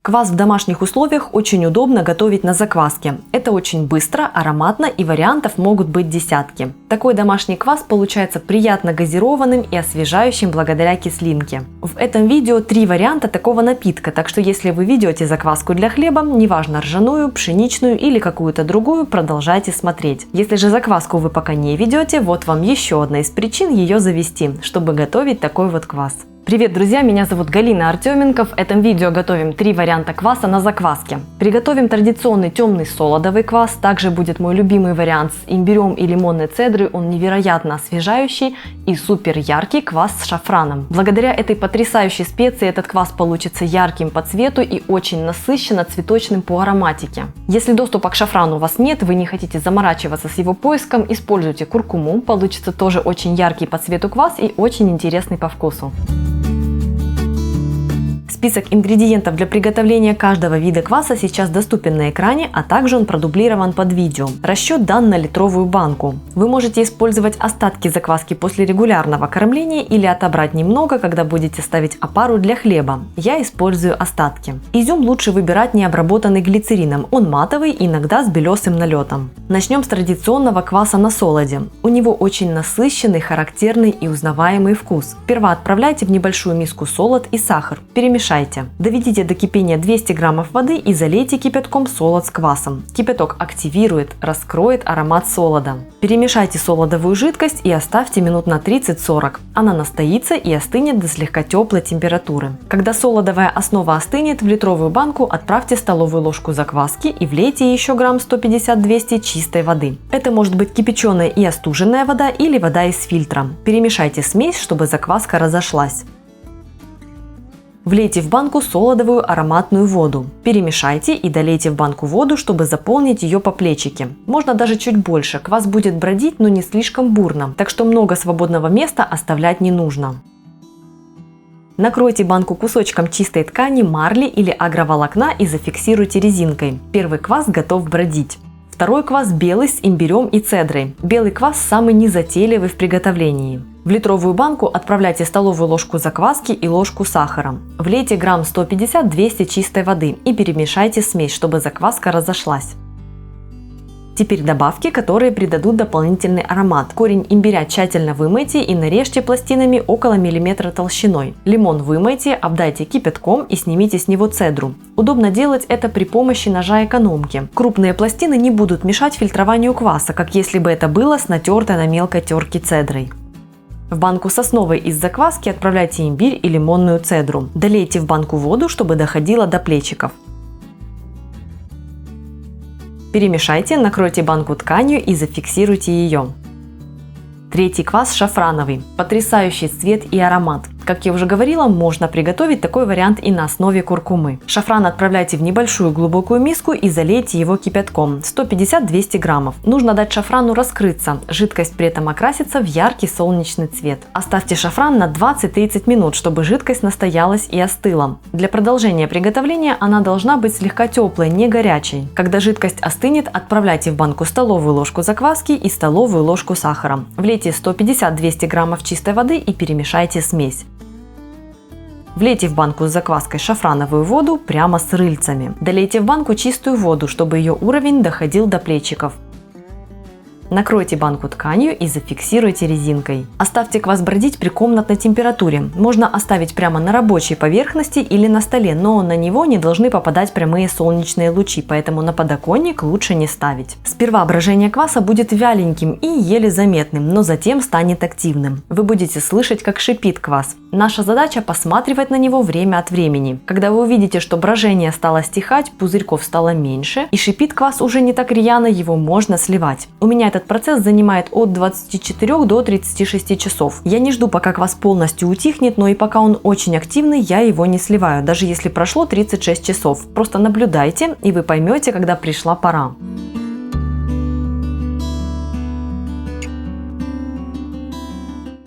Квас в домашних условиях очень удобно готовить на закваске. Это очень быстро, ароматно и вариантов могут быть десятки. Такой домашний квас получается приятно газированным и освежающим благодаря кислинке. В этом видео 3 варианта такого напитка, так что если вы ведете закваску для хлеба, неважно ржаную, пшеничную или какую-то другую, продолжайте смотреть. Если же закваску вы пока не ведете, вот вам еще одна из причин ее завести, чтобы готовить такой вот квас. Привет, друзья! Меня зовут Галина Артеменко. В этом видео готовим 3 варианта кваса на закваске. Приготовим традиционный темный солодовый квас. Также будет мой любимый вариант с имбирем и лимонной цедрой. Он невероятно освежающий и супер яркий квас с шафраном. Благодаря этой потрясающей специи этот квас получится ярким по цвету и очень насыщенно цветочным по ароматике. Если доступа к шафрану у вас нет, вы не хотите заморачиваться с его поиском, используйте куркуму. Получится тоже очень яркий по цвету квас и очень интересный по вкусу. Список ингредиентов для приготовления каждого вида кваса сейчас доступен на экране, а также он продублирован под видео. Расчет дан на литровую банку. Вы можете использовать остатки закваски после регулярного кормления или отобрать немного, когда будете ставить опару для хлеба. Я использую остатки. Изюм лучше выбирать не обработанный глицерином, он матовый, иногда с белесым налетом. Начнем с традиционного кваса на солоде. У него очень насыщенный, характерный и узнаваемый вкус. Сперва отправляйте в небольшую миску солод и сахар. Перемешайте. Доведите до кипения 200 граммов воды и залейте кипятком солод с квасом. Кипяток активирует, раскроет аромат солода. Перемешайте солодовую жидкость и оставьте минут на 30-40. Она настоится и остынет до слегка теплой температуры. Когда солодовая основа остынет, в литровую банку отправьте столовую ложку закваски и влейте еще грамм 150-200 чистой воды. Это может быть кипяченая и остуженная вода или вода из фильтра. Перемешайте смесь, чтобы закваска разошлась. Влейте в банку солодовую ароматную воду. Перемешайте и долейте в банку воду, чтобы заполнить ее по плечике. Можно даже чуть больше, квас будет бродить, но не слишком бурно, так что много свободного места оставлять не нужно. Накройте банку кусочком чистой ткани, марли или агроволокна и зафиксируйте резинкой. Первый квас готов бродить. Второй квас белый с имбирем и цедрой. Белый квас самый незатейливый в приготовлении. В литровую банку отправляйте столовую ложку закваски и ложку сахара. Влейте грамм 150-200 чистой воды и перемешайте смесь, чтобы закваска разошлась. Теперь добавки, которые придадут дополнительный аромат. Корень имбиря тщательно вымойте и нарежьте пластинами около миллиметра толщиной. Лимон вымойте, обдайте кипятком и снимите с него цедру. Удобно делать это при помощи ножа экономки. Крупные пластины не будут мешать фильтрованию кваса, как если бы это было с натертой на мелкой терке цедрой. В банку с основой из закваски отправляйте имбирь и лимонную цедру. Долейте в банку воду, чтобы доходило до плечиков. Перемешайте, накройте банку тканью и зафиксируйте ее. Третий квас шафрановый. Потрясающий цвет и аромат. Как я уже говорила, можно приготовить такой вариант и на основе куркумы. Шафран отправляйте в небольшую глубокую миску и залейте его кипятком 150-200 граммов. Нужно дать шафрану раскрыться, жидкость при этом окрасится в яркий солнечный цвет. Оставьте шафран на 20-30 минут, чтобы жидкость настоялась и остыла. Для продолжения приготовления она должна быть слегка теплой, не горячей. Когда жидкость остынет, отправляйте в банку столовую ложку закваски и столовую ложку сахара. Влейте 150-200 граммов чистой воды и перемешайте смесь. Влейте в банку с закваской шафрановую воду прямо с рыльцами. Долейте в банку чистую воду, чтобы ее уровень доходил до плечиков. Накройте банку тканью и зафиксируйте резинкой. Оставьте квас бродить при комнатной температуре. Можно оставить прямо на рабочей поверхности или на столе, но на него не должны попадать прямые солнечные лучи, поэтому на подоконник лучше не ставить. Сперва брожение кваса будет вяленьким и еле заметным, но затем станет активным. Вы будете слышать, как шипит квас. Наша задача посматривать на него время от времени. Когда вы увидите, что брожение стало стихать, пузырьков стало меньше и шипит квас уже не так рьяно, его можно сливать. У меня этот процесс занимает от 24 до 36 часов. Я не жду, пока квас полностью утихнет, но и пока он очень активный, я его не сливаю, даже если прошло 36 часов. Просто наблюдайте, и вы поймете, когда пришла пора.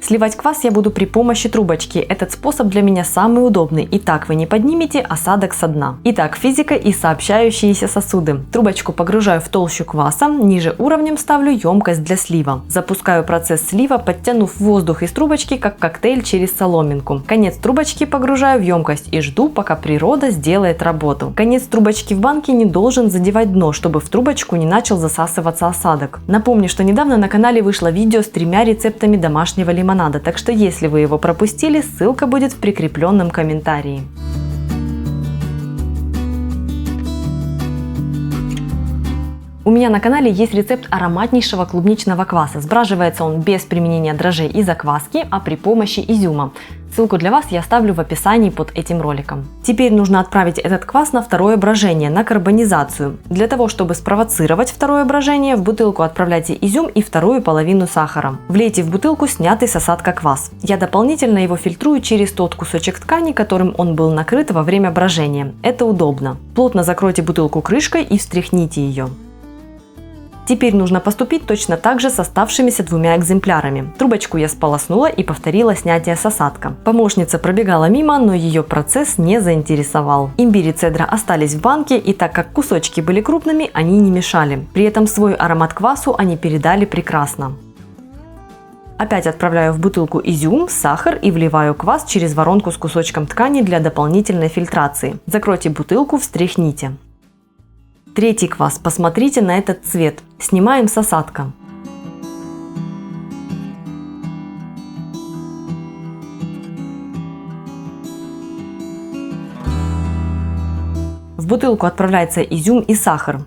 Сливать квас я буду при помощи трубочки. Этот способ для меня самый удобный. И так вы не поднимете осадок со дна. Итак, физика и сообщающиеся сосуды. Трубочку погружаю в толщу кваса, ниже уровнем ставлю емкость для слива. Запускаю процесс слива, подтянув воздух из трубочки, как коктейль через соломинку. Конец трубочки погружаю в емкость и жду, пока природа сделает работу. Конец трубочки в банке не должен задевать дно, чтобы в трубочку не начал засасываться осадок. Напомню, что недавно на канале вышло видео с 3 рецептами домашнего лимонада, так что если вы его пропустили, ссылка будет в прикрепленном комментарии. У меня на канале есть рецепт ароматнейшего клубничного кваса. Сбраживается он без применения дрожжей и закваски, а при помощи изюма. Ссылку для вас я оставлю в описании под этим роликом. Теперь нужно отправить этот квас на второе брожение, на карбонизацию. Для того, чтобы спровоцировать второе брожение, в бутылку отправляйте изюм и вторую половину сахара. Влейте в бутылку снятый с осадка квас. Я дополнительно его фильтрую через тот кусочек ткани, которым он был накрыт во время брожения. Это удобно. Плотно закройте бутылку крышкой и встряхните ее. Теперь нужно поступить точно так же с оставшимися 2 экземплярами. Трубочку я сполоснула и повторила снятие с осадка. Помощница пробегала мимо, но ее процесс не заинтересовал. Имбирь и цедра остались в банке, и так как кусочки были крупными, они не мешали. При этом свой аромат квасу они передали прекрасно. Опять отправляю в бутылку изюм, сахар и вливаю квас через воронку с кусочком ткани для дополнительной фильтрации. Закройте бутылку, встряхните. Третий квас. Посмотрите на этот цвет. Снимаем с осадка. В бутылку отправляется изюм и сахар.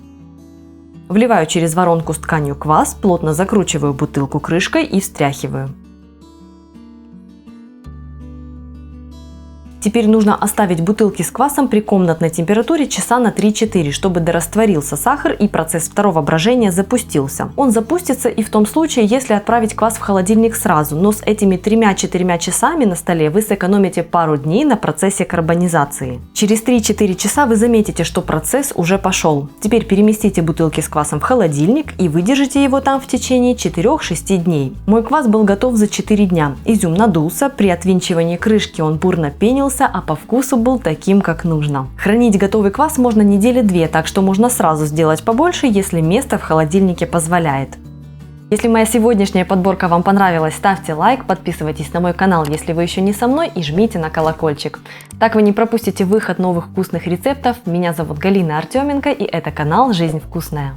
Вливаю через воронку с тканью квас, плотно закручиваю бутылку крышкой и встряхиваю. Теперь нужно оставить бутылки с квасом при комнатной температуре часа на 3-4, чтобы дорастворился сахар и процесс второго брожения запустился. Он запустится и в том случае, если отправить квас в холодильник сразу, но с этими 3-4 часами на столе вы сэкономите пару дней на процессе карбонизации. Через 3-4 часа вы заметите, что процесс уже пошел. Теперь переместите бутылки с квасом в холодильник и выдержите его там в течение 4-6 дней. Мой квас был готов за 4 дня. Изюм надулся, при отвинчивании крышки он бурно пенился, а по вкусу был таким, как нужно. Хранить готовый квас можно 2 недели, так что можно сразу сделать побольше, если место в холодильнике позволяет. Если моя сегодняшняя подборка вам понравилась, ставьте лайк, подписывайтесь на мой канал, если вы еще не со мной, и жмите на колокольчик. Так вы не пропустите выход новых вкусных рецептов. Меня зовут Галина Артеменко, и это канал «Жизнь вкусная».